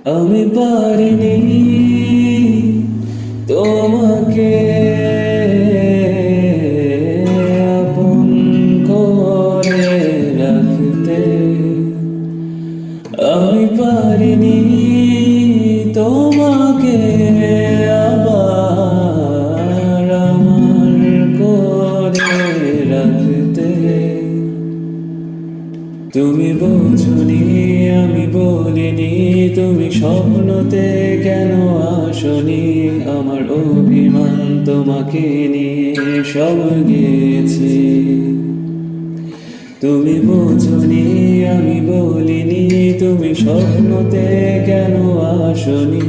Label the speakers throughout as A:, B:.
A: আমি পারিনি তোমাকে আপন করে রাখতে, আমি পারিনি তোমাকে আবার আমার করে রাখতে। তুমি বোঝনি আমি বলিনি, তুমি স্বপ্নতে কেন আসনি, আমার অভিমান তোমাকে নিয়ে সব গেছি। তুমি বোঝনি আমি বলিনি, তুমি স্বপ্নতে কেন আসনি,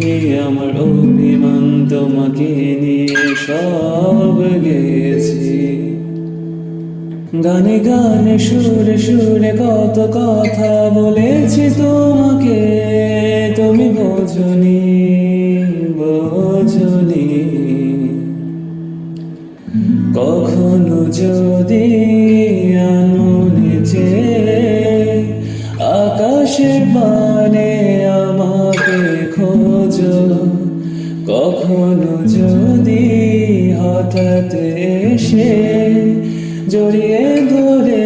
A: আমার অভিমান তোমাকে নিয়ে সব গেছি। গানে গানে সুরে সুরে কত কথা বলেছি তোমাকে, তুমি বোঝনি বোঝনি। কখনো যদি আনমনে চেয়ে আকাশের পানে আমাকে খোঁজো, কখনো যদি হঠাৎ এসে জড়িয়ে ধরে